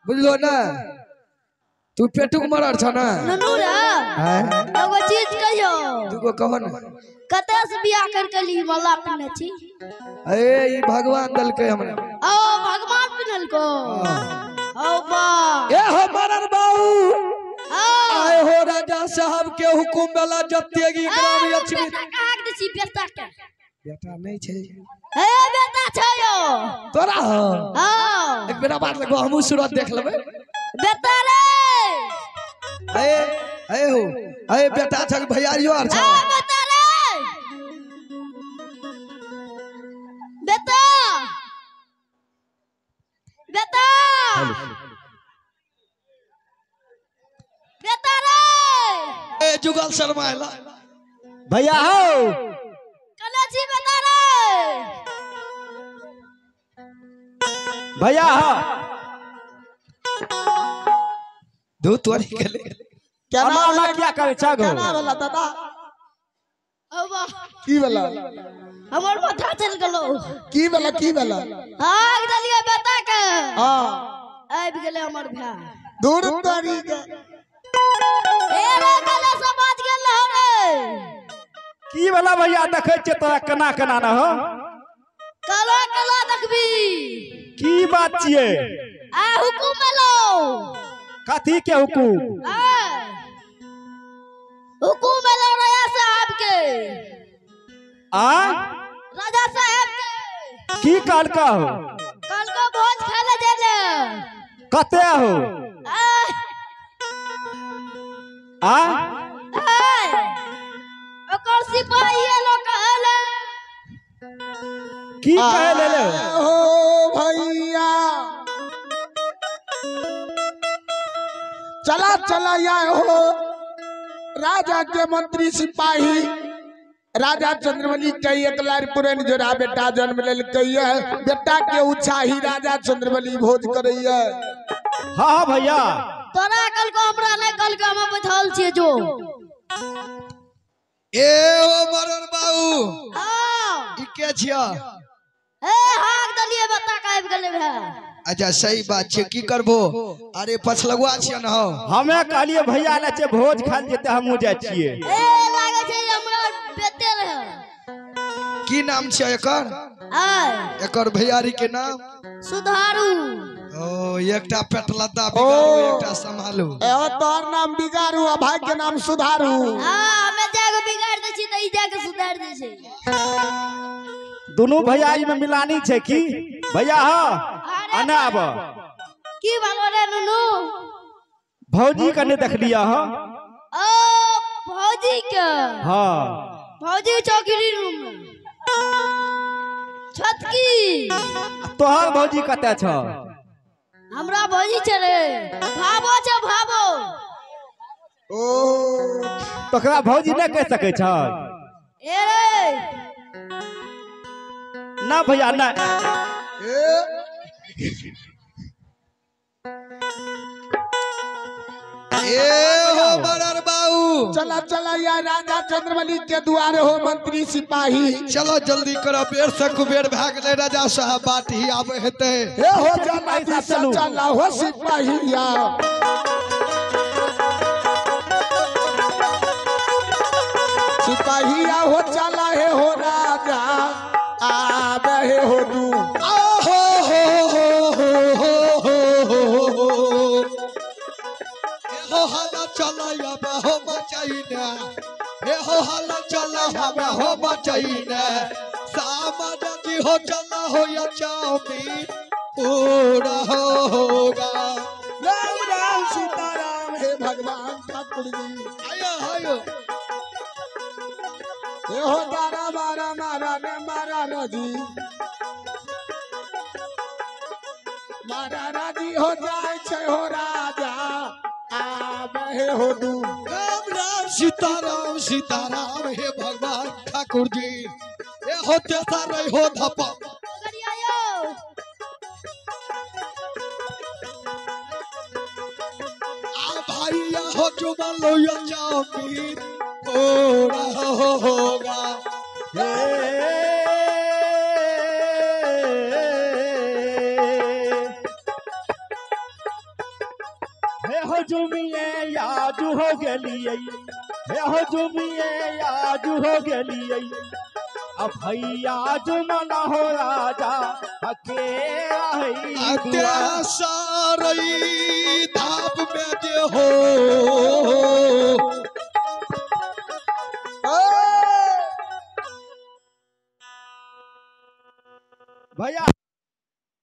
बुझलो ना तू पेटुक मरर छ ना ननू रे एगो चीज कहियो तू कहो ना कते से बियाह करके ली माला पिन्ने छी ए ई भगवान दल के हमरा ओ भगवान पिनल को ओ बा ए हो मरर बाऊ आए हो राजा साहब के हुकुम वाला जतेगी ग्राम लक्ष्मी कहा के छी बेटा के बेटा नहीं छे ए बेटा छ यो तोरा हो हां एक बेरा बात लगो हमहु सूरत देख लेबे बेटा रे ए हो ए बेटा छ भैयारियो आर छ बेटा रे बेटा बेटा बेटा रे ए जुगल शर्मा आइला भैया हो कने छी बेटा रे भैया हो दो तोरी के ले क्या ना क्या करे छागो ना वाला दादा ओ बा की वाला हमर माथा चल गेलो की वाला आग दलिया बेटा के हां आबि गेले हमर भाई दूर तोरी के ए रे गले समाज गेल रे की वाला भैया देखे छ तोरा केना केना न हो कला कला देखबी की बात छिए आ हुकुम लो कथी के हुकुम हुकुम लो राजा साहब के आ राजा साहब के की काल का हो कल को भोज खाले जेले कते हो आ ओकर सिपाही लोग कहले की कहे ले ले हो भैया चला चला या हो राजा के मंत्री सिपाही राजा चंद्रमणि के एक लार पुरन जोरा बेटा जन्म लेल कहिए बेटा के उत्साही राजा चंद्रमणि भोज करैया हां भैया तोरा कल को हमरा नहीं कल के हम बैठल छिए जो ए ओ मरन बाऊ हां ई के छिया ए हाक दलिए बेटा के आबि गेले भे अच्छा सही बात छे की करबो अरे पछलगुआ छिए न हो हमें कहलिए भैया ले छे भोज खाल जेते हमहु जाय छिए ए लागे छे हमरा बेटे रहे की नाम छे एकर एकर भैयारी के नाम सुधारू ओ एकटा पेटलद्दा बिगाड़ू एकटा संभालू ए तोर नाम बिगाड़ू आ भाई के नाम सुधारू हां हमें जाके बिगाड़ दे छी त ई जाके सुधार दे छै दोनों भैया में मिलानी छे की भैया हो आना अब की बालो रे नुनू भौजी कने देख लिया हो ओ भौजी के हां भौजी चौकी रूम में छतकी तोहर भौजी कते छ हमरा भौजी चले भाबो छ भाबो ओ तोकरा भौजी नहीं कह सके छ ए रे ना भैया ना ए हो मरर बाऊ चला चला या राजा चंद्रमणि के द्वार हो मंत्री सिपाही चलो जल्दी करो बेर से कुबेर भाग ले राजा साहब बात ही आवे हेते ए हो जाना चला हो सिपाहिया सिपाहिया हो चला है हो राजा आवे है हो तू हो हाला चला या हो बचाइना ए हो हाला चला हमें हो बचाइना सामद जी हो चला हो या चाउमीन पूरा होगा राम राम सीताराम हे भगवान ठाकुर जी आयो आयो हे हो दारा बारा मारा ने मारा नजी मारा राजी हो जाए छे हो राजा आवे हो तू राम राम सीताराम हे भगवान ठाकुर जी ए होते सारे हो धपा गरियायो आ भाईया हो चुमन लो या चाउमीन पूरा होगा हे हो जुमिए आज हो गेलिए हे हो जुमिए आज हो गेलिए अब भैया जुमना हो राजा अकेला है अत्याचारी धाप में जे हो भैया